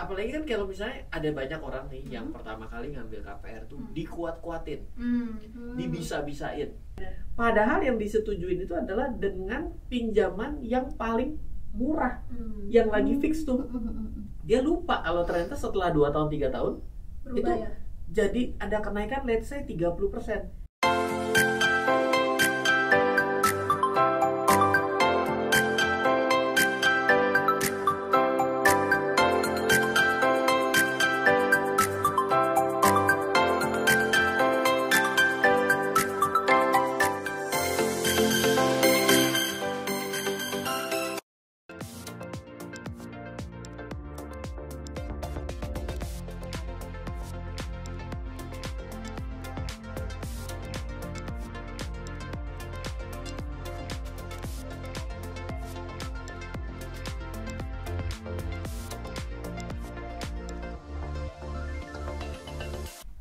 Apalagi kan kalau misalnya ada banyak orang nih yang pertama kali ngambil KPR tuh dikuat-kuatin, dibisa-bisain. Padahal yang disetujuin itu adalah dengan pinjaman yang paling murah, yang lagi fix tuh. Dia lupa kalau ternyata setelah 2 tahun 3 tahun Berubah itu ya? jadi ada kenaikan let's say 30%.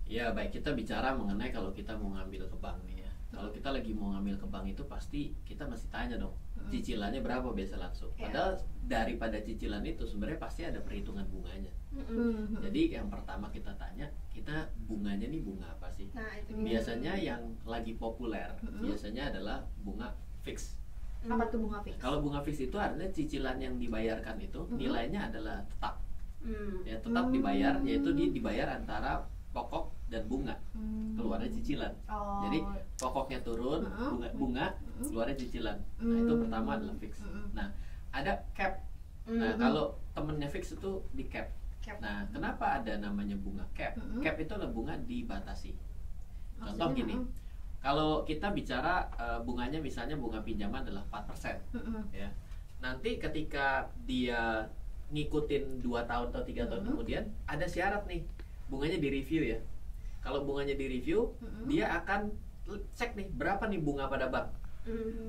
Ya baik, kita bicara mengenai kalau kita mau ngambil ke bank nih ya. Kalau kita lagi mau ngambil ke bank itu pasti kita mesti tanya dong, cicilannya berapa biasa langsung. Padahal daripada cicilan itu sebenarnya pasti ada perhitungan bunganya. Jadi yang pertama kita tanya, kita bunganya nih bunga apa sih? Nah, itu Biasanya yang lagi populer biasanya adalah bunga fix. apa tuh bunga fix? Kalau bunga fix itu artinya cicilan yang dibayarkan itu nilainya adalah tetap. Ya, tetap dibayar, yaitu dibayar antara pokok dan bunga, keluarnya cicilan. Jadi pokoknya turun, bunga keluarnya cicilan. Nah, itu pertama adalah fix. Nah, ada cap. Nah, kalau temennya fix itu di cap. Nah, kenapa ada namanya bunga cap? Cap itu adalah bunga dibatasi. Contoh gini, kalau kita bicara bunganya misalnya bunga pinjaman adalah 4%, ya. Nanti ketika dia ngikutin 2 tahun atau 3 tahun kemudian ada syarat nih, bunganya direview ya. Kalau bunganya direview, dia akan cek nih berapa nih bunga pada bank.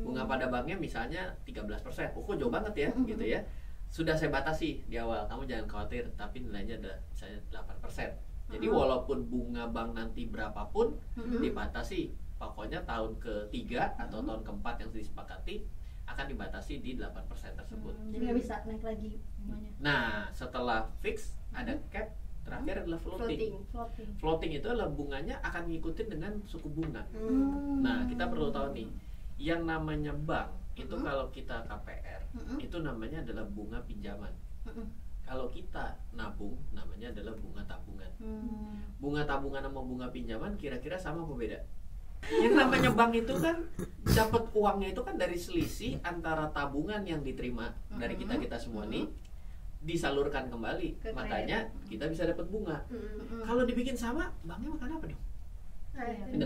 Bunga pada banknya misalnya 13%. Oh, kok jauh banget ya, gitu ya. Sudah saya batasi di awal, kamu jangan khawatir, tapi nilainya ada misalnya 8%. Jadi walaupun bunga bank nanti berapapun dibatasi, pokoknya tahun ke-3 atau tahun ke-4 yang disepakati akan dibatasi di 8% tersebut. Jadi nggak bisa naik lagi bunganya. Nah, setelah fix ada cap, terakhir adalah floating. Floating itu adalah bunganya akan ngikutin dengan suku bunga. Nah, kita perlu tahu nih, yang namanya bank itu kalau kita KPR itu namanya adalah bunga pinjaman. Kalau kita nabung namanya adalah bunga tabungan. Bunga tabungan sama bunga pinjaman kira-kira sama apa beda? Yang namanya bank itu kan dapat uangnya itu kan dari selisih antara tabungan yang diterima dari kita semua nih disalurkan kembali, makanya kita bisa dapat bunga. Kalau dibikin sama, banknya makan apa dong?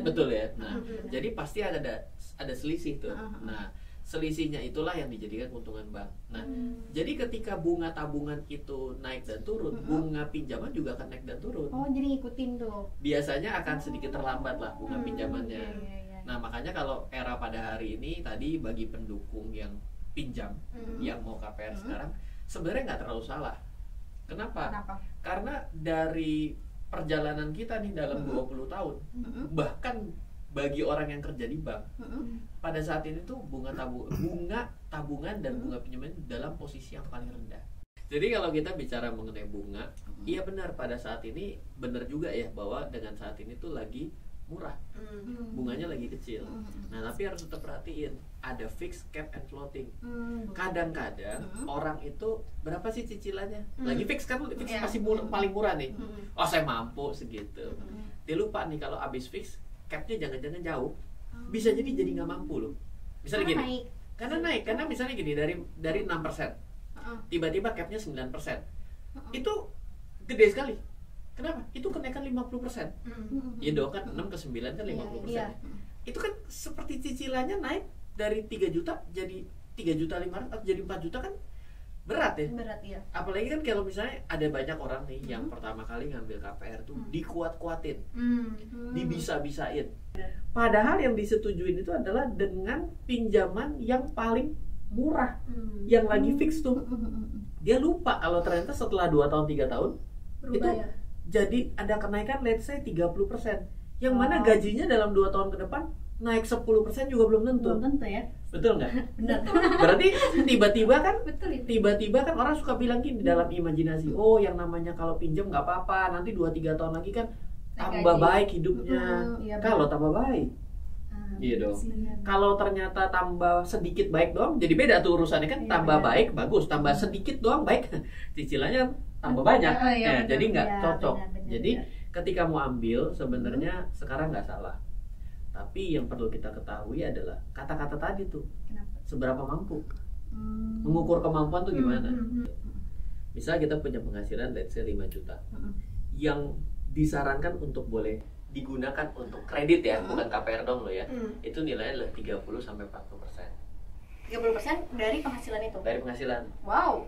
Betul ya. Nah, jadi pasti ada selisih tuh. Nah, selisihnya itulah yang dijadikan keuntungan bank. Nah, jadi ketika bunga tabungan itu naik dan turun, bunga pinjaman juga akan naik dan turun. Oh, jadi ngikutin tuh. Biasanya akan sedikit terlambat lah bunga pinjamannya. Iya. Nah, makanya kalau era pada hari ini tadi bagi pendukung yang pinjam, yang mau KPR sekarang, sebenarnya nggak terlalu salah. Kenapa? Karena dari perjalanan kita nih dalam 20 tahun, bahkan bagi orang yang kerja di bank, pada saat ini tuh bunga tabungan dan bunga pinjaman dalam posisi yang paling rendah. Jadi kalau kita bicara mengenai bunga, iya benar pada saat ini benar juga ya bahwa dengan saat ini tuh lagi murah, bunganya lagi kecil. Nah, tapi harus tetap perhatiin ada fix, cap, and floating. Kadang-kadang orang itu berapa sih cicilannya? Lagi fix kan, fix masih paling murah nih. Oh, saya mampu segitu. Dia lupa nih kalau abis fix, capnya jangan-jangan jauh. Bisa jadi nggak mampu loh. Misalnya gini, karena misalnya gini dari 6%, tiba-tiba capnya 9%, itu gede sekali. Kenapa? Itu kenaikan 50%. Iya dong kan, 6 ke 9 kan 50%. Iya. Itu kan seperti cicilannya naik dari 3 juta jadi 3.500.000 atau jadi 4 juta kan berat ya? Berat ya. Apalagi kan kalau misalnya ada banyak orang nih yang pertama kali ngambil KPR tuh dikuat-kuatin, dibisa-bisain. Padahal yang disetujuin itu adalah dengan pinjaman yang paling murah, yang lagi fix tuh. Dia lupa kalau ternyata setelah 2 tahun 3 tahun Berubah itu ya? jadi ada kenaikan let's say 30%. Yang mana gajinya dalam 2 tahun ke depan naik 10% juga belum tentu. Belum tentu ya. Betul nggak? Benar. Berarti tiba-tiba kan, Betul itu. tiba-tiba kan orang suka bilang gini dalam imajinasi, oh yang namanya kalau pinjam nggak apa-apa, nanti 2-3 tahun lagi kan tambah baik hidupnya. Iya, Kalau tambah baik, iya dong. Kalau ternyata tambah sedikit baik doang, jadi beda tuh urusannya kan. Iya, Tambah benar. baik bagus, tambah sedikit doang baik, cicilannya tambah banyak. Oh, iya, benar. Jadi nggak Iya, cocok. benar, Jadi benar. ketika mau ambil sebenarnya sekarang nggak salah. Tapi yang perlu kita ketahui adalah kata-kata tadi tuh, Kenapa? seberapa mampu. Mengukur kemampuan tuh gimana? Hmm. Misal kita punya penghasilan let's say 5 juta. Yang disarankan untuk boleh digunakan untuk kredit ya, bukan KPR dong lo ya. Itu nilainya adalah 30 sampai 40%. 30% dari penghasilan itu. Dari penghasilan. Wow.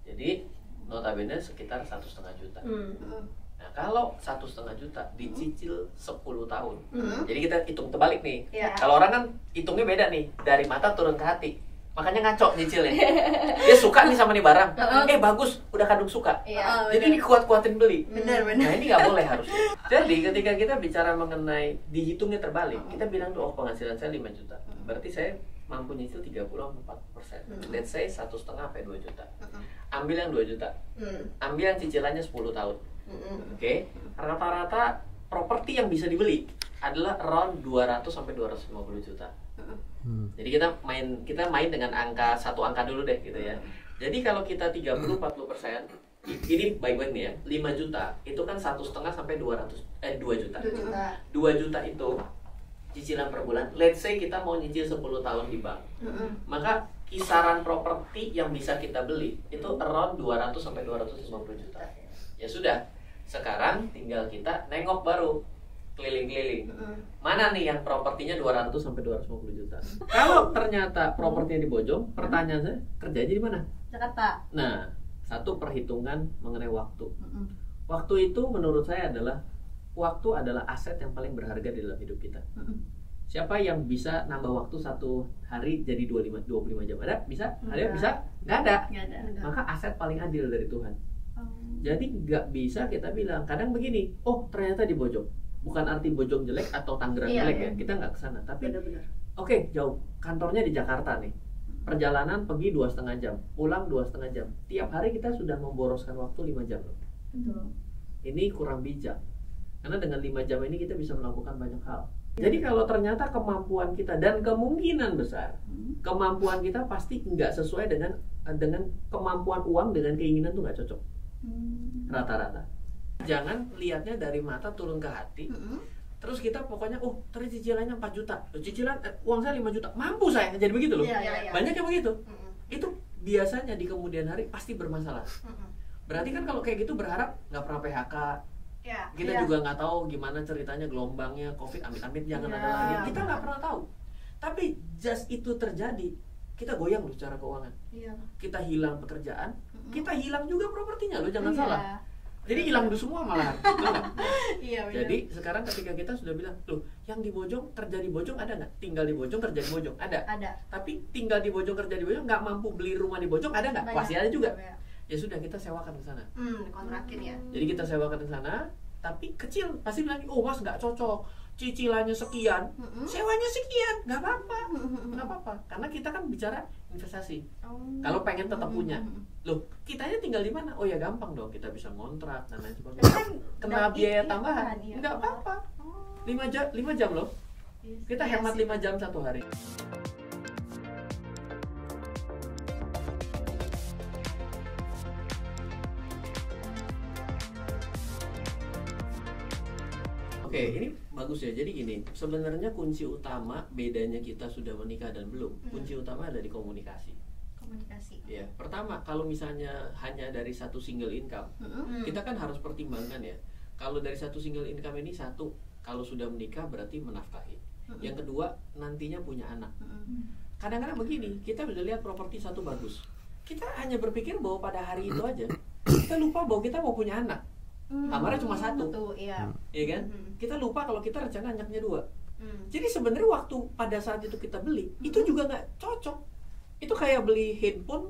Jadi notabene sekitar 1,5 juta. Nah, kalau 1,5 juta dicicil 10 tahun. Jadi kita hitung terbalik nih. Iya. Kalau orang kan hitungnya beda nih, dari mata turun ke hati. Makanya ngaco nyicilnya. Dia suka nih sama nih barang. Bagus, udah kadung suka. Iya. Jadi ini kuat-kuatin beli. Benar. Nah, ini nggak boleh harusnya. Jadi ketika kita bicara mengenai dihitungnya terbalik, kita bilang tuh, oh penghasilan saya 5 juta. Berarti saya mampu nyicil 30-40%. Let's say 1,5 sampai 2 juta. Ambil yang 2 juta. Ambil yang cicilannya 10 tahun. Oke. Rata-rata properti yang bisa dibeli adalah around 200 sampai 250 juta. Jadi kita main dengan satu angka dulu deh gitu ya. Jadi kalau kita 30-40%, ini baik-baik nih ya, 5 juta itu kan 1,5 sampai 2 juta. 2 juta itu cicilan per bulan. Let's say kita mau nyicil 10 tahun di bank. Maka kisaran properti yang bisa kita beli itu around 200 sampai 250 juta. Ya sudah, sekarang tinggal kita nengok baru keliling-keliling. Mana nih yang propertinya 200 sampai 250 juta? Kalau ternyata propertinya di Bojong, pertanyaan saya, kerjanya di mana? Jakarta. Nah, satu perhitungan mengenai waktu. Waktu itu menurut saya adalah aset yang paling berharga di dalam hidup kita. Siapa yang bisa nambah waktu satu hari jadi 25 jam? Ada? Bisa? Ada? Bisa? Nggak ada. Maka aset paling adil dari Tuhan. Jadi nggak bisa kita bilang, kadang begini, oh ternyata di Bojong. Bukan arti Bojong jelek atau Tangerang jelek ya, kita nggak kesana. Tapi oke, jauh. Kantornya di Jakarta nih. Perjalanan pergi 2,5 jam, pulang 2,5 jam. Tiap hari kita sudah memboroskan waktu 5 jam loh. Betul. Ini kurang bijak. Karena dengan 5 jam ini kita bisa melakukan banyak hal. Jadi kalau ternyata kemampuan kita dan kemungkinan besar kemampuan kita pasti nggak sesuai dengan kemampuan uang dengan keinginan tuh nggak cocok. Rata-rata. Jangan lihatnya dari mata turun ke hati. Terus kita pokoknya, terus cicilannya 4 juta. Cicilan uang saya 5 juta. Mampu saya jadi begitu loh. Banyak yang begitu. Itu biasanya di kemudian hari pasti bermasalah. Berarti kan kalau kayak gitu berharap nggak pernah PHK. Kita juga nggak tahu gimana ceritanya gelombangnya COVID, amit-amit jangan ada lagi. Kita nggak pernah tahu. Tapi just itu terjadi, kita goyang loh secara keuangan. Kita hilang pekerjaan, kita hilang juga propertinya loh, jangan salah. Jadi hilang dulu semua malahan. Jadi sekarang ketika kita sudah bilang, loh yang di Bojong kerja di Bojong ada nggak? Tinggal di Bojong kerja di Bojong ada. Tapi tinggal di Bojong kerja di Bojong nggak mampu beli rumah di Bojong ada nggak? Pasti ada juga. Ya sudah, kita sewakan ke sana. Kontrakin ya. Jadi kita sewakan ke sana, tapi kecil. Pasti bilang, oh mas nggak cocok, cicilannya sekian, sewanya sekian, nggak apa-apa, nggak apa-apa. Karena kita kan bicara investasi. Kalau pengen tetap punya, loh kitanya tinggal di mana? Oh ya gampang dong, kita bisa ngontrak dan lain sebagainya. Kena biaya tambahan, nggak apa-apa. 5 jam loh. Kita hemat 5 jam satu hari. Oke, ini bagus ya. Jadi gini, sebenarnya kunci utama bedanya kita sudah menikah dan belum, kunci utama ada di komunikasi. Ya, pertama kalau misalnya hanya dari satu single income, kita kan harus pertimbangkan ya. Kalau dari satu single income ini, satu, kalau sudah menikah berarti menafkahi. Yang kedua, nantinya punya anak. Kadang-kadang begini, kita sudah lihat properti satu bagus. Kita hanya berpikir bahwa pada hari itu aja, kita lupa bahwa kita mau punya anak. Kamarnya cuma satu, iya kan? Kita lupa kalau kita rencana anaknya 2. Jadi sebenarnya waktu pada saat itu kita beli, itu juga nggak cocok. Itu kayak beli handphone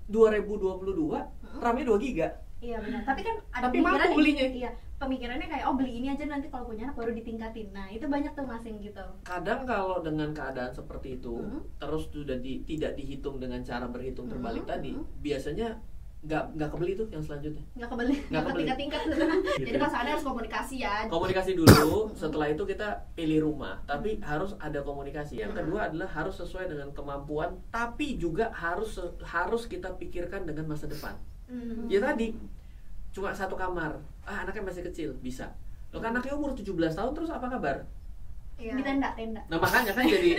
2022, RAM-nya 2 GB. Iya benar. Tapi kan ada tapi mampu belinya. Iya, pemikirannya kayak oh beli ini aja nanti kalau punya anak baru ditingkatin. Nah itu banyak tuh Mas yang gitu. Kadang kalau dengan keadaan seperti itu terus sudah tidak dihitung dengan cara berhitung terbalik tadi, biasanya nggak kebeli tuh yang selanjutnya. Nggak kebeli. Tingkat-tingkat tuh. Gitu. Jadi pasangannya harus komunikasi ya. Komunikasi dulu, setelah itu kita pilih rumah. Tapi harus ada komunikasi. Yang kedua adalah harus sesuai dengan kemampuan, tapi juga harus kita pikirkan dengan masa depan. Ya tadi cuma satu kamar, anaknya masih kecil, bisa. Loh kan anaknya umur 17 tahun terus apa kabar? Iya. Di tenda. Nah makanya kan jadi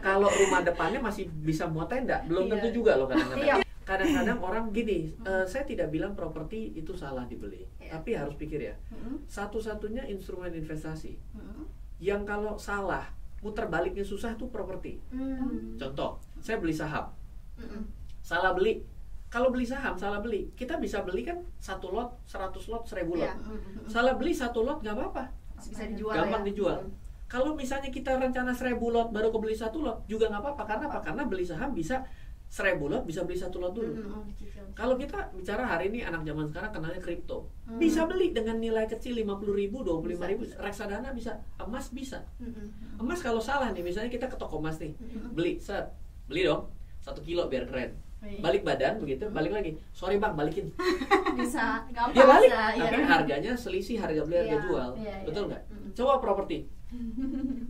kalau rumah depannya masih bisa muat tenda, belum tentu juga loh kadang-kadang. Kadang-kadang orang gini, saya tidak bilang properti itu salah dibeli, tapi harus pikir ya, satu-satunya instrumen investasi yang kalau salah, muter baliknya susah tuh properti. Contoh, saya beli saham, salah beli. Kalau beli saham, salah beli, kita bisa beli kan 1 lot, 100 lot, 1000 lot. Salah beli 1 lot nggak apa-apa, bisa dijual. Gampang dijual. Kalau misalnya kita rencana 1000 lot baru kebeli 1 lot juga nggak apa-apa. Karena apa? Karena beli saham bisa 1000 lot, bisa beli 1 lot dulu. Kalau kita bicara hari ini anak zaman sekarang kenalnya kripto, bisa beli dengan nilai kecil 50.000, 25.000, reksadana bisa, emas bisa. Emas kalau salah nih, misalnya kita ke toko emas nih, beli dong 1 kilo biar keren. Balik badan begitu, balik lagi. Sorry bang, balikin. Bisa, gampang. Dia balik, tapi harganya selisih harga beli harga jual, betul nggak? Coba properti.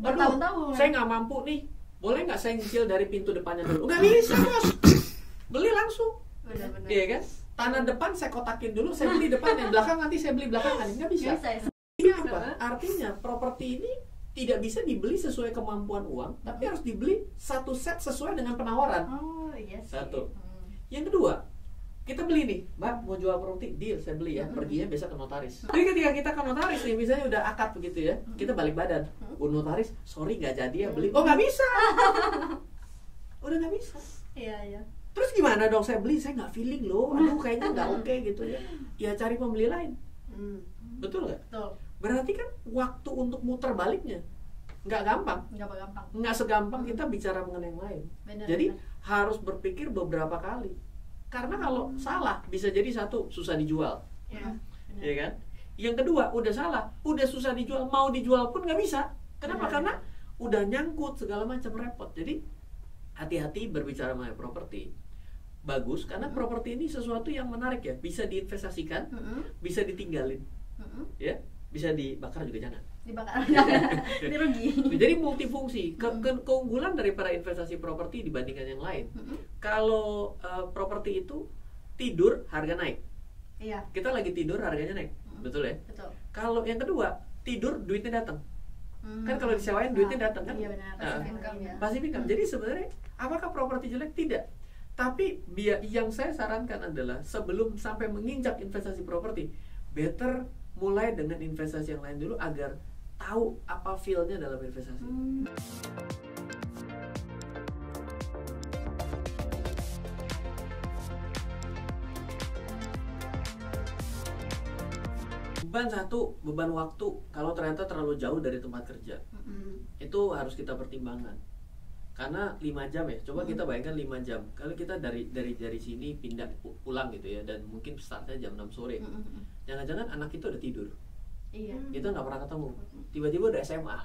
Bertahun-tahun. Saya nggak mampu nih. Boleh nggak saya nyicil dari pintu depannya dulu? Nggak bisa bos. Beli langsung. Benar-benar. Iya kan? Tanah depan saya kotakin dulu, saya beli depannya. Belakang nanti saya beli belakangan. Nggak bisa. Ini apa? Artinya properti ini tidak bisa dibeli sesuai kemampuan uang, tapi harus dibeli satu set sesuai dengan penawaran. Oh iya sih. Satu. Yang kedua, kita beli nih, Mbak mau jual properti, deal, saya beli ya, perginya besok ke notaris. Jadi ketika kita ke notaris nih, misalnya udah akad begitu ya, kita balik badan, notaris, sorry nggak jadi ya beli, oh nggak bisa, udah nggak bisa. Iya. Terus gimana dong saya beli, saya nggak feeling loh, aduh kayaknya nggak oke gitu ya, ya cari pembeli lain, betul nggak? Betul. Berarti kan waktu untuk muter baliknya nggak gampang, nggak segampang kita bicara mengenai yang lain. Jadi harus berpikir beberapa kali. Karena kalau salah bisa jadi satu susah dijual, ya kan? Yang kedua udah salah, udah susah dijual, mau dijual pun nggak bisa. Kenapa? Karena udah nyangkut segala macam repot. Jadi hati-hati berbicara mengenai properti. Bagus karena properti ini sesuatu yang menarik ya, bisa diinvestasikan, bisa ditinggalin, ya, bisa dibakar juga jangan. Dibakar, ini rugi. Jadi multifungsi. Keunggulan daripada investasi properti dibandingkan yang lain. Kalau properti itu tidur harga naik. Iya. Kita lagi tidur harganya naik, betul ya? Betul. Kalau yang kedua tidur duitnya datang. Kan kalau disewain duitnya datang kan? Iya benar. Passive income. Jadi sebenarnya apakah properti jelek? Tidak. Tapi yang saya sarankan adalah sebelum sampai menginjak investasi properti, better mulai dengan investasi yang lain dulu agar tahu apa feel-nya dalam investasi. Beban waktu kalau ternyata terlalu jauh dari tempat kerja. Itu harus kita pertimbangkan. Karena 5 jam ya, coba kita bayangkan 5 jam. Kalau kita dari sini pindah pulang gitu ya, dan mungkin startnya jam 6 sore. Jangan-jangan anak itu udah tidur. Iya. Kita nggak pernah ketemu. Tiba-tiba udah SMA.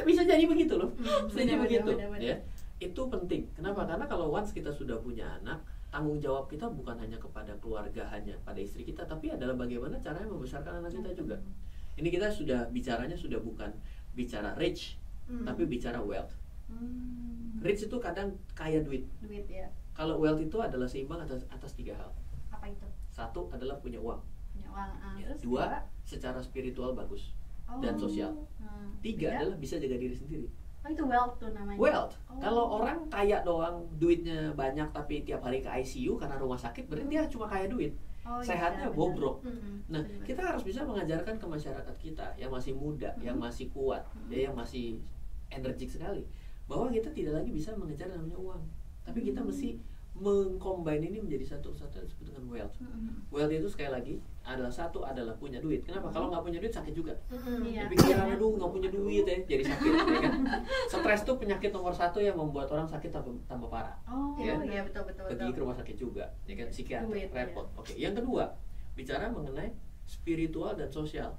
bisa jadi begitu loh. Bisa jadi begitu. Ya. Itu penting. Kenapa? Karena kalau once kita sudah punya anak, tanggung jawab kita bukan hanya kepada keluarga, hanya pada istri kita, tapi adalah bagaimana caranya membesarkan anak kita juga. Ini kita bicaranya sudah bukan bicara rich, tapi bicara wealth. Rich itu kadang kaya duit. Ya. Kalau wealth itu adalah seimbang atas 3 hal. Apa itu? 1 adalah punya uang. Ya, 2 secara spiritual bagus dan sosial. 3 adalah bisa jaga diri sendiri. Oh itu wealth tuh namanya. Wealth. Kalau orang kaya doang, duitnya banyak tapi tiap hari ke ICU karena rumah sakit, berarti dia cuma kaya duit. Sehatnya bobrok. Nah, kita harus bisa mengajarkan ke masyarakat kita yang masih muda, yang masih kuat, yang masih energik sekali, bahwa kita tidak lagi bisa mengejar namanya uang, tapi kita mesti mengcombine ini menjadi satu disebut dengan wealth. Wealth itu sekali lagi adalah punya duit. Kenapa? Kalau nggak punya duit sakit juga. Pikiran aduh nggak punya duit ya, jadi sakit. Ya kan? Stres tuh penyakit nomor 1 yang membuat orang sakit tambah parah. Iya betul. Pergi ke rumah sakit juga, ya kan, psikiater, repot. Oke, yang kedua bicara mengenai spiritual dan sosial.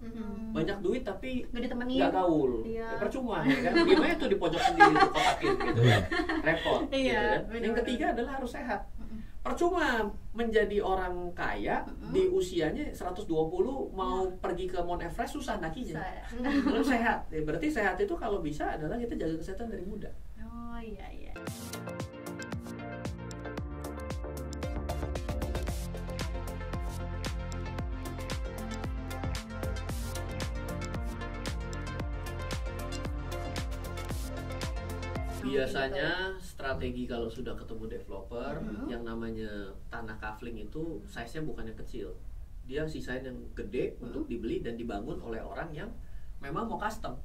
Banyak duit tapi nggak gaul, percuma ya kan. Gimana tuh di pojok sendiri tuh kotakin gitu, repot. Gitu kan. Yang ketiga adalah harus sehat. Percuma menjadi orang kaya di usianya 120 mau pergi ke Mount Everest susah nakinya. Harus sehat. Ya, berarti sehat itu kalau bisa adalah kita jaga kesehatan dari muda. Oh iya. Biasanya strategi kalau sudah ketemu developer yang namanya tanah kafling itu size-nya bukan yang kecil. Dia sisain yang gede untuk dibeli dan dibangun oleh orang yang memang mau custom.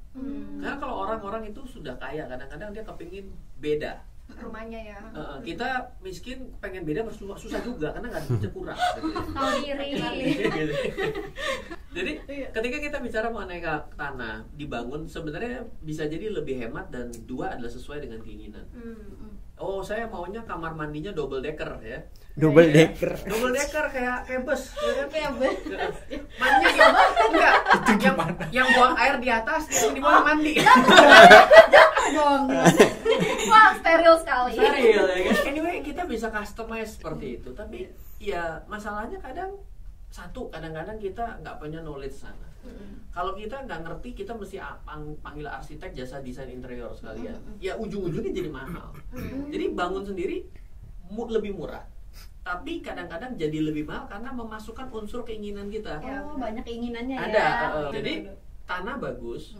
Karena kalau orang-orang itu sudah kaya, kadang-kadang dia kepingin beda rumahnya ya. Kita miskin pengen beda susah juga karena nggak bisa kurang. Tahu diri. Jadi ketika kita bicara mengenai tanah dibangun sebenarnya bisa jadi lebih hemat dan dua adalah sesuai dengan keinginan. Oh saya maunya kamar mandinya double decker ya. Double decker kayak bus. Ya kan? Kayak bus. Mandinya gimana? Enggak. Yang buang air di atas itu di bawah mandi. Dong. Wah, steril sekali. Steril ya kan. Anyway, kita bisa customize seperti itu. Tapi ya masalahnya kadang-kadang kita nggak punya knowledge sana. Kalau kita nggak ngerti, kita mesti panggil arsitek jasa desain interior sekalian. Ya ujung-ujungnya jadi mahal. Jadi bangun sendiri lebih murah. Tapi kadang-kadang jadi lebih mahal karena memasukkan unsur keinginan kita. Banyak keinginannya ya. Ada. Jadi tanah bagus.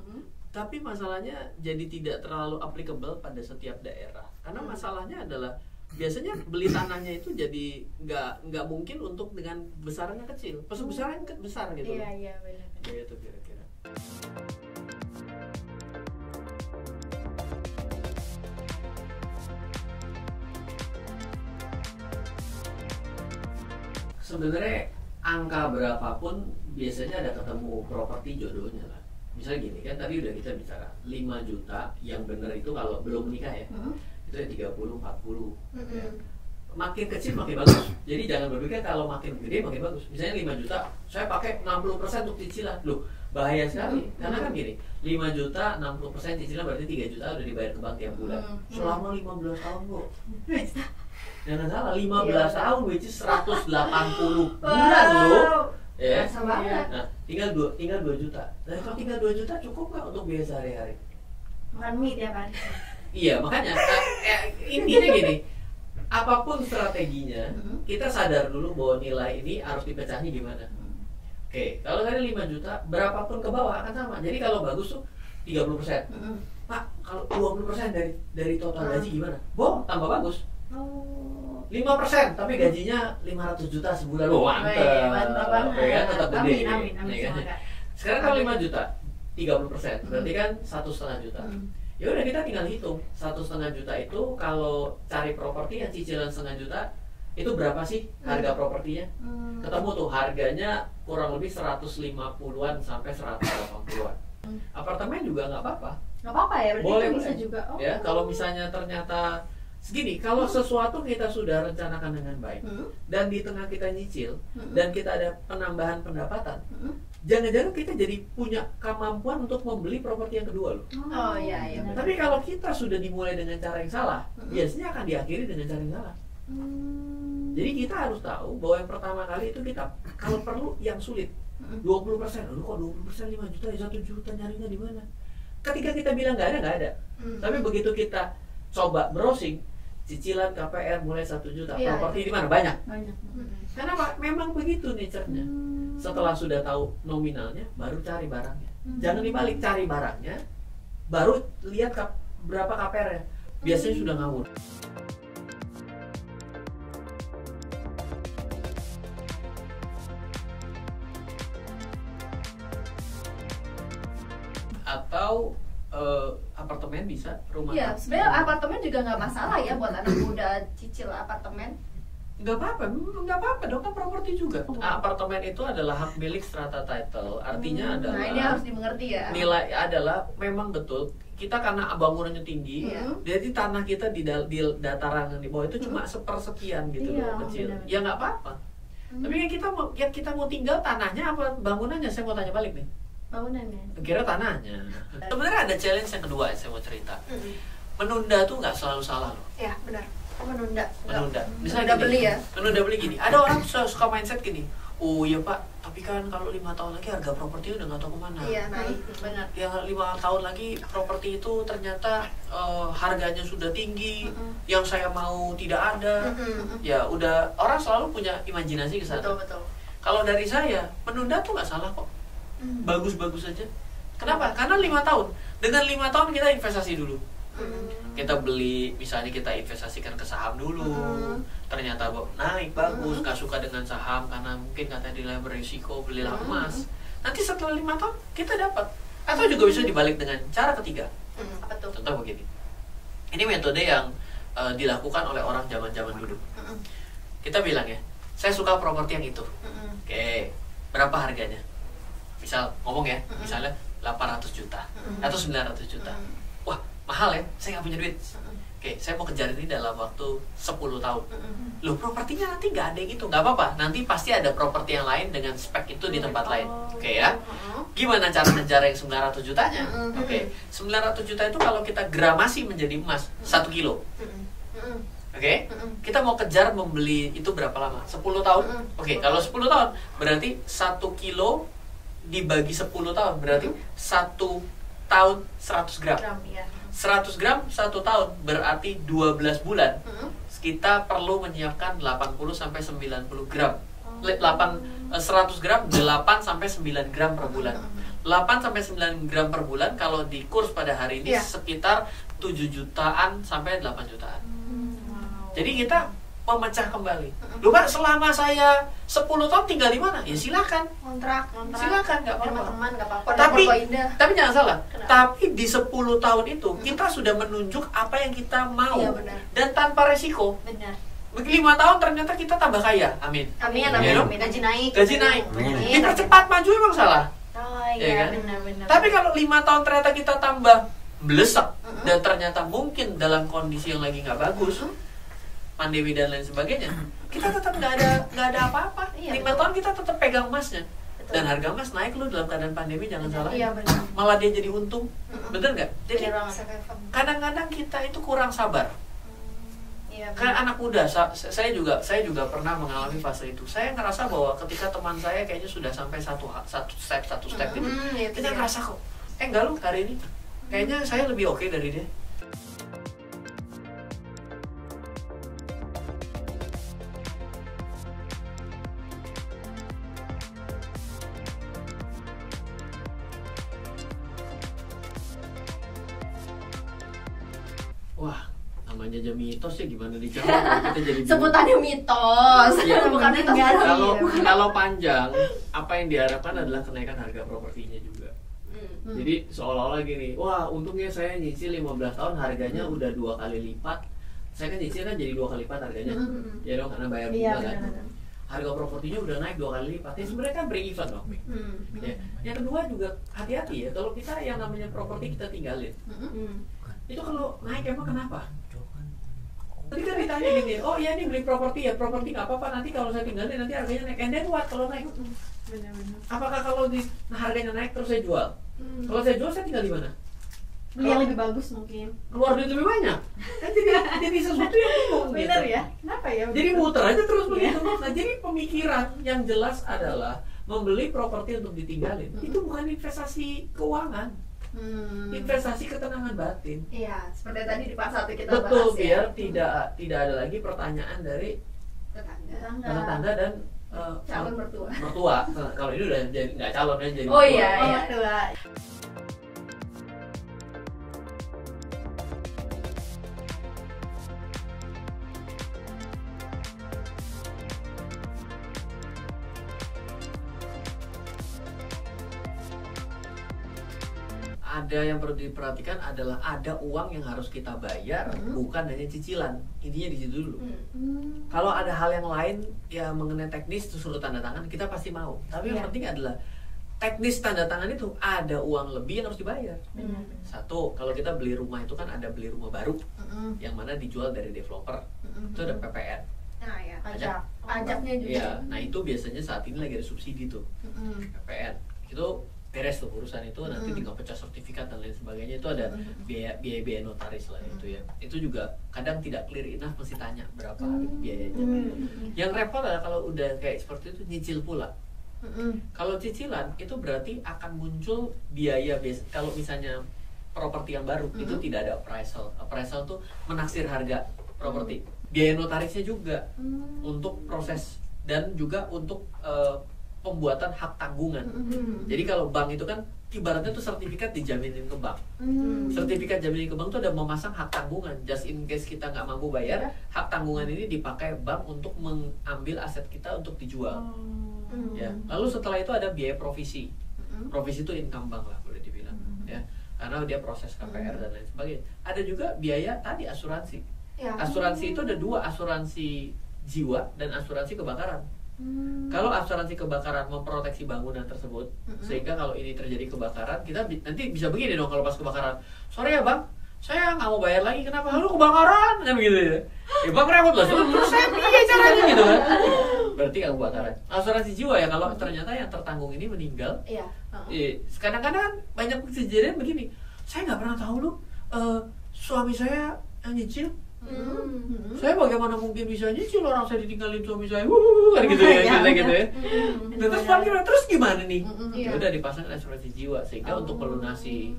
Tapi masalahnya jadi tidak terlalu applicable pada setiap daerah. Karena masalahnya adalah biasanya beli tanahnya itu jadi nggak mungkin untuk dengan besarannya kecil. Besarannya besar gitu. Iya benar. Gitu kira-kira. Sebenarnya angka berapapun biasanya ada ketemu properti jodohnya lah. Misalnya gini kan tadi udah kita bicara 5 juta yang bener itu kalau belum menikah ya. Itu ya 30, 40 ya. Makin kecil makin bagus. Jadi jangan berpikir kalau makin gede makin bagus. Misalnya 5 juta saya pakai 60% untuk cicilan. Loh bahaya sekali. Karena kan gini 5 juta 60% cicilan berarti 3 juta udah dibayar ke bank tiap bulan selama 15 tahun Bu. Jangan salah 15 tahun which is 180 bulan loh. Ya. Nah, tinggal 2 juta. Nah, kalau tinggal 2 juta cukup nggak untuk biaya sehari-hari? Makan mie tiap hari. Iya, makanya intinya gini. Apapun strateginya, kita sadar dulu bahwa nilai ini harus dipecahnya gimana. Oke, kalau tadi 5 juta, berapapun ke bawah akan sama. Jadi kalau bagus tuh 30%. Pak, kalau 20% dari total gaji gimana? Tambah bagus. 5% tapi gajinya 500 juta sebulan. Mantap banget. Ya, tetap gede. Amin, Ya, kan? Sekarang kalau 5 juta 30% berarti kan 1,5 juta. Ya udah kita tinggal hitung 1,5 juta itu kalau cari properti yang cicilan 1,5 juta itu berapa sih harga propertinya? Ketemu tuh harganya kurang lebih 150-an sampai 180-an. Apartemen juga nggak apa-apa. Nggak apa-apa ya, berarti boleh, bisa juga. Ya, kalau misalnya ternyata segini, kalau sesuatu kita sudah rencanakan dengan baik dan di tengah kita nyicil dan kita ada penambahan pendapatan, jangan-jangan kita jadi punya kemampuan untuk membeli properti yang kedua loh. Oh iya. Tapi kalau kita sudah dimulai dengan cara yang salah, biasanya akan diakhiri dengan cara yang salah. Jadi kita harus tahu bahwa yang pertama kali itu kita kalau perlu yang sulit 20%. Aduh kok 20% 5 juta ya 1 juta nyarinya di mana? Ketika kita bilang nggak ada. Tapi begitu kita coba browsing cicilan KPR mulai 1 juta, properti di mana? Banyak. Karena memang begitu nature-nya. Setelah sudah tahu nominalnya, baru cari barangnya. Jangan dibalik, cari barangnya, baru lihat berapa KPR-nya. Biasanya sudah ngawur. Atau apartemen bisa, rumah. Iya, sebenarnya apartemen juga nggak masalah ya buat anak muda cicil apartemen. Nggak apa-apa dong, kan properti juga. Apartemen itu adalah hak milik strata title, artinya adalah. Nah ini harus dimengerti ya. Nilai adalah memang betul kita karena bangunannya tinggi, jadi tanah kita di dataran di bawah itu cuma sepersekian gitu loh, kecil. Benar. Ya nggak apa-apa. Tapi kita mau tinggal tanahnya apa bangunannya? Saya mau tanya balik nih. Bangunannya. Kira tanahnya. Sebenarnya ada challenge yang kedua yang saya mau cerita. Menunda tuh nggak selalu salah loh. Ya benar. Menunda. Misalnya beli ya. Menunda beli gini. Ada orang suka mindset gini. Oh iya Pak, tapi kan kalau 5 tahun lagi harga properti udah nggak tahu kemana. Iya naik, benar. Yang 5 tahun lagi properti itu ternyata harganya sudah tinggi, yang saya mau tidak ada. Ya udah, orang selalu punya imajinasi ke sana. Betul. Kalau dari saya, menunda tuh nggak salah kok. Bagus-bagus aja. Kenapa? Karena 5 tahun. Dengan 5 tahun kita investasi dulu. Kita beli, misalnya kita investasikan ke saham dulu, ternyata naik bagus, gak suka dengan saham karena mungkin katanya nilai berisiko, belilah emas. Nanti setelah 5 tahun kita dapat. Atau juga bisa dibalik dengan cara ketiga. Apa tuh? Contoh begini, ini metode yang dilakukan oleh orang zaman-zaman dulu. Kita bilang ya, saya suka properti yang itu. Oke, berapa harganya? Misal ngomong ya, misalnya 800 juta atau 900 juta. Wah, mahal ya, saya nggak punya duit. Oke, saya mau kejar ini dalam waktu 10 tahun. Loh, propertinya nanti nggak ada yang itu, nggak apa-apa. Nanti pasti ada properti yang lain dengan spek itu di tempat lain. Oke ya. Gimana cara ngejar yang 900 jutanya? Oke, 900 juta itu kalau kita gramasi menjadi emas 1 kilo. Oke, kita mau kejar membeli itu berapa lama? 10 tahun? Oke, kalau 10 tahun berarti 1 kilo dibagi 10 tahun berarti 1 tahun 100 gram. 100 gram 1 tahun berarti 12 bulan. Kita perlu menyiapkan 80 sampai 90 gram. 100 gram 8 sampai 9 gram per bulan. 8 sampai 9 gram per bulan kalau di kurs pada hari ini sekitar 7 jutaan sampai 8 jutaan. Jadi kita memecah kembali. Loh Pak, selama saya 10 tahun tinggal di mana? Ya silakan. Kontrak. Silakan, nggak apa-apa. Rumah teman nggak apa-apa. Tapi jangan salah. Kenapa? Tapi di 10 tahun itu kita sudah menunjuk apa yang kita mau. Iya, benar. Dan tanpa resiko. Benar. 5 tahun ternyata kita tambah kaya. Amin. Amin. Gaji naik. Dipercepat maju emang salah. Oh Ya iya, kan? benar. Tapi kalau 5 tahun ternyata kita tambah blesek dan ternyata mungkin dalam kondisi yang lagi nggak bagus, pandemi dan lain sebagainya, kita tetap nggak ada apa-apa. 5 tahun kita tetap pegang emasnya. Dan harga emas naik loh dalam keadaan pandemi, jangan salah. Iya, benar. Malah dia jadi untung. Bener nggak? Jadi kadang-kadang kita itu kurang sabar. Kan anak muda, saya juga pernah mengalami fase itu. Saya ngerasa bahwa ketika teman saya kayaknya sudah sampai satu step gitu, kita ngerasa kok, enggak lu hari ini, kayaknya saya lebih oke dari dia. Wah, namanya aja mitos ya, gimana dijawab? Kita jadi sebutannya mitos. Ya, Bukan mitos. Kalau panjang, apa yang diharapkan adalah kenaikan harga propertinya juga. Jadi seolah-olah gini, wah untungnya saya nyicil 15 tahun harganya udah 2 kali lipat. Saya kan nyicil kan jadi 2 kali lipat harganya. Ya dong, karena bayar bunga kan. Harga propertinya udah naik 2 kali lipat. Ya sebenarnya kan break even dong. Ya. Yang kedua juga hati-hati ya, kalau kita yang namanya properti kita tinggalin. Itu kalau naik emang kenapa? Tadi kan ditanya gini, oh iya ini beli properti ya, properti nggak apa-apa, nanti kalau saya tinggalin nanti harganya naik. And then what kalau naik? Benar-benar. Apakah kalau harganya naik terus saya jual? Kalau saya jual saya tinggal di mana? Beli yang lebih bagus mungkin. Keluar duit lebih banyak. Kan jadi sesuatu yang bingung. Benar gitu. ya? Kenapa ya? Jadi muter aja terus begitu. Nah jadi pemikiran yang jelas adalah membeli properti untuk ditinggalin. Itu bukan investasi keuangan. Investasi ketenangan batin. Iya, seperti tadi di part 1 kita betul, bahas biar ya. tidak ada lagi pertanyaan dari tetangga dan calon mertua. Kalau ini udah jadi nggak calon ya, jadi Oh mertua. iya, iya. Mertua. ada yang perlu diperhatikan adalah ada uang yang harus kita bayar, bukan hanya cicilan. Intinya di situ dulu. Kalau ada hal yang lain ya mengenai teknis suruh tanda tangan, kita pasti mau. Tapi yang penting adalah teknis tanda tangan itu ada uang lebih yang harus dibayar. Satu, kalau kita beli rumah itu kan ada beli rumah baru, yang mana dijual dari developer, itu ada PPN. Nah ya, pajaknya juga. Iya, nah itu biasanya saat ini lagi ada subsidi tuh, PPN. Itu beres tuh urusan itu, nanti tinggal pecah sertifikat dan lain sebagainya. Itu ada biaya notaris lah itu ya. Itu juga kadang tidak clear enough, mesti tanya berapa biayanya. Yang repot adalah kalau udah kayak seperti itu nyicil pula. Kalau cicilan itu berarti akan muncul biaya kalau misalnya properti yang baru itu tidak ada appraisal. Appraisal tuh menaksir harga properti. Biaya notarisnya juga untuk proses dan juga untuk pembuatan hak tanggungan. Jadi kalau bank itu kan ibaratnya tuh sertifikat dijaminin ke bank. Sertifikat jaminan ke bank tuh ada memasang hak tanggungan. Just in case kita nggak mampu bayar, hak tanggungan ini dipakai bank untuk mengambil aset kita untuk dijual. Ya. Lalu setelah itu ada biaya provisi. Provisi itu income bank lah boleh dibilang. Ya. Karena dia proses KPR dan lain sebagainya. Ada juga biaya tadi asuransi. Asuransi itu ada dua, asuransi jiwa dan asuransi kebakaran. Kalau asuransi kebakaran memproteksi bangunan tersebut, sehingga kalau ini terjadi kebakaran, kita nanti bisa begini dong kalau pas kebakaran. Sorry ya bang, saya nggak mau bayar lagi. Kenapa? Lalu kebakaran kan begitu ya? Bang repot lah. Terus saya piye caranya gitu kan? Berarti nggak kebakaran. Asuransi jiwa ya kalau ternyata yang tertanggung ini meninggal. Kadang-kadang banyak kejadian begini. Saya nggak pernah tahu loh, suami saya yang nyicil. Saya bagaimana mungkin bisa nyicil, orang saya ditinggalin suami saya, kan gitu ya, gitu ya. Terus gimana nih? Ya udah dipasang asuransi jiwa sehingga untuk melunasi.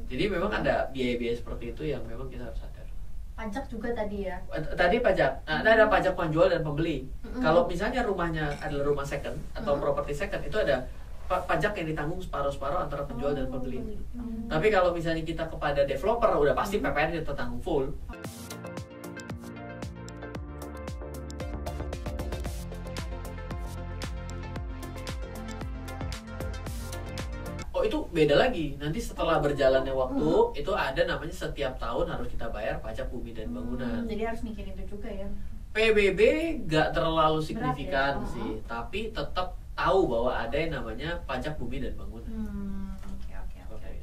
Jadi memang ada biaya-biaya seperti itu yang memang kita harus sadar. Pajak juga tadi ya? Tadi pajak, ada pajak penjual dan pembeli. Kalau misalnya rumahnya adalah rumah second atau properti second, itu ada pajak yang ditanggung separuh-separuh antara penjual dan pembeli. Tapi kalau misalnya kita kepada developer, udah pasti PPN kita tanggung full. Oh itu beda lagi, nanti setelah berjalannya waktu itu ada namanya setiap tahun harus kita bayar pajak bumi dan bangunan. Jadi harus mikirin itu juga ya. PBB gak terlalu signifikan ya? Sih, tapi tetap tahu bahwa ada yang namanya pajak bumi dan bangunan. Oke.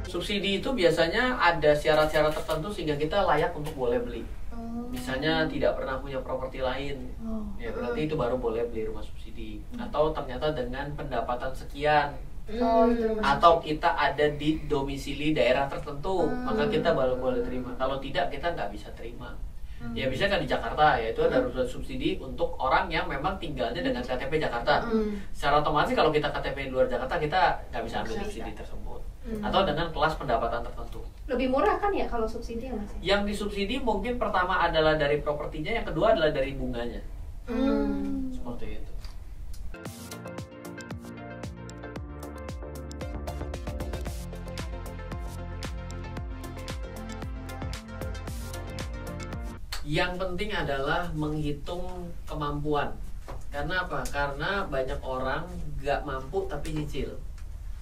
Subsidi itu biasanya ada syarat-syarat tertentu sehingga kita layak untuk boleh beli. Misalnya tidak pernah punya properti lain, ya berarti itu baru boleh beli rumah subsidi. Atau ternyata dengan pendapatan sekian, atau kita ada di domisili daerah tertentu, maka kita baru boleh terima. Kalau tidak, kita nggak bisa terima. Ya bisa kan di Jakarta, ya itu ada rumah subsidi untuk orang yang memang tinggalnya dengan KTP Jakarta. Secara otomatis kalau kita KTP di luar Jakarta, kita nggak bisa ambil subsidi tersebut. Atau dengan kelas pendapatan tertentu. Lebih murah kan ya kalau subsidi ya Mas? Yang disubsidi mungkin pertama adalah dari propertinya, yang kedua adalah dari bunganya. Seperti itu. Yang penting adalah menghitung kemampuan. Karena apa? Karena banyak orang gak mampu tapi nyicil.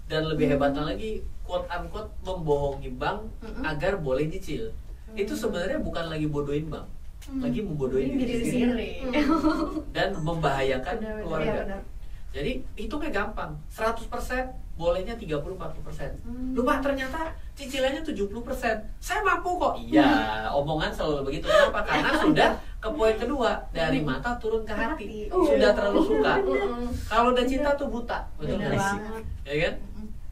Dan lebih hebatnya lagi, quote unquote membohongi bank agar boleh nyicil. Itu sebenarnya bukan lagi bodohin bank, lagi membodohin diri sendiri dan membahayakan keluarga. Jadi hitungnya gampang, 100% bolehnya 30-40%. Lupa ternyata cicilannya 70%. Saya mampu kok. Iya, omongan selalu begitu. Kenapa? Karena sudah ke poin kedua, dari mata turun ke hati. Sudah terlalu suka. Kalau udah cinta tuh buta, betul nggak sih? Ya kan?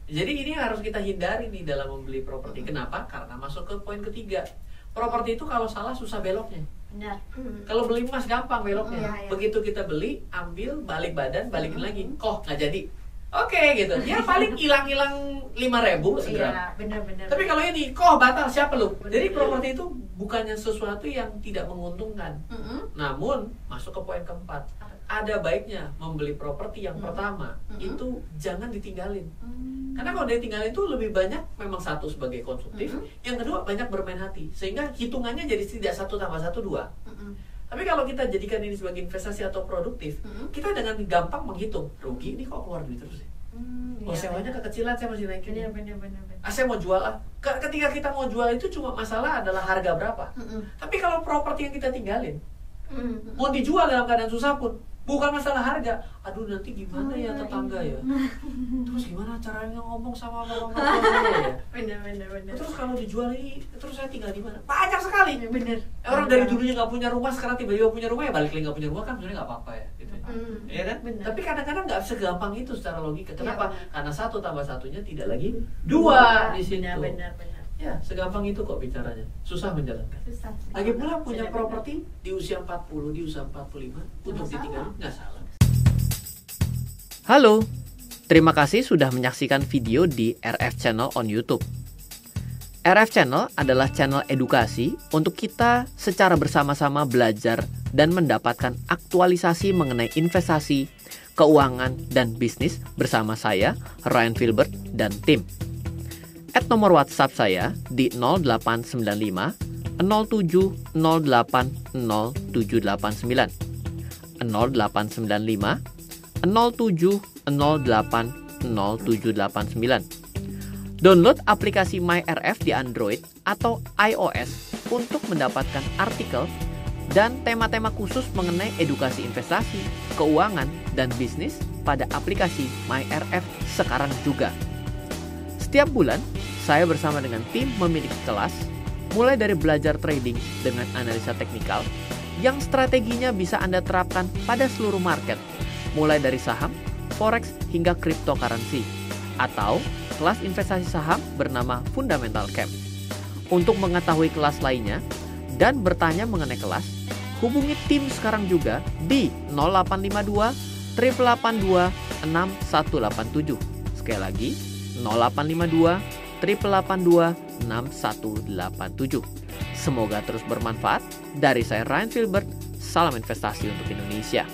Jadi ini harus kita hindari nih dalam membeli properti. Kenapa? Karena masuk ke poin ketiga. Properti itu kalau salah susah beloknya. Benar. Kalau beli emas gampang beloknya. Begitu kita beli, ambil, balik badan, balikin lagi. Kok nggak jadi? Oke gitu. Ya paling hilang-hilang 5.000 segram. Iya, benar-benar. Tapi kalau ini, kok batal siapa lu? Jadi properti itu bukannya sesuatu yang tidak menguntungkan. Namun masuk ke poin keempat. Ada baiknya membeli properti yang pertama itu jangan ditinggalin. Karena kalau dia tinggalin itu lebih banyak memang satu sebagai konsumtif, yang kedua banyak bermain hati, sehingga hitungannya jadi tidak 1 tambah 1 2. Tapi kalau kita jadikan ini sebagai investasi atau produktif, kita dengan gampang menghitung rugi ini kok keluar duit terus ya. Sewanya kekecilan, saya masih naikin. Bener. Saya mau jual lah. Ketika kita mau jual itu cuma masalah adalah harga berapa. Tapi kalau properti yang kita tinggalin, mau dijual dalam keadaan susah pun, bukan masalah harga. Aduh nanti gimana ya tetangga ya. Terus gimana caranya ngomong sama orang-orang ya. Bener. Terus kalau dijual ini, terus saya tinggal di mana? Banyak sekali. Bener. Orang dari dulunya nggak punya rumah, sekarang tiba-tiba punya rumah, ya balik lagi nggak punya rumah kan sebenarnya nggak apa-apa ya. Gitu. Iya kan? Bener. Tapi kadang-kadang nggak segampang itu secara logika. Kenapa? Ya, karena 1 tambah 1-nya tidak lagi 2 di situ. Bener. Ya, segampang itu kok bicaranya. Susah menjalankan. Susah. Lagi pula punya properti di usia 40, di usia 45 untuk ditinggalin nggak salah. Halo, terima kasih sudah menyaksikan video di RF Channel on YouTube. RF Channel adalah channel edukasi untuk kita secara bersama-sama belajar dan mendapatkan aktualisasi mengenai investasi, keuangan, dan bisnis bersama saya, Ryan Filbert, dan tim. Add nomor WhatsApp saya di 0895 07 08 0789 0895 07 08 0789. Download aplikasi MyRF di Android atau iOS untuk mendapatkan artikel dan tema-tema khusus mengenai edukasi investasi, keuangan, dan bisnis pada aplikasi MyRF sekarang juga. Setiap bulan, saya bersama dengan tim memiliki kelas, mulai dari belajar trading dengan analisa teknikal, yang strateginya bisa Anda terapkan pada seluruh market, mulai dari saham, forex, hingga cryptocurrency, atau kelas investasi saham bernama Fundamental Camp. Untuk mengetahui kelas lainnya dan bertanya mengenai kelas, hubungi tim sekarang juga di 0852 882 6187. Sekali lagi, 0852 882 6187. Semoga terus bermanfaat. Dari saya Ryan Filbert, salam investasi untuk Indonesia.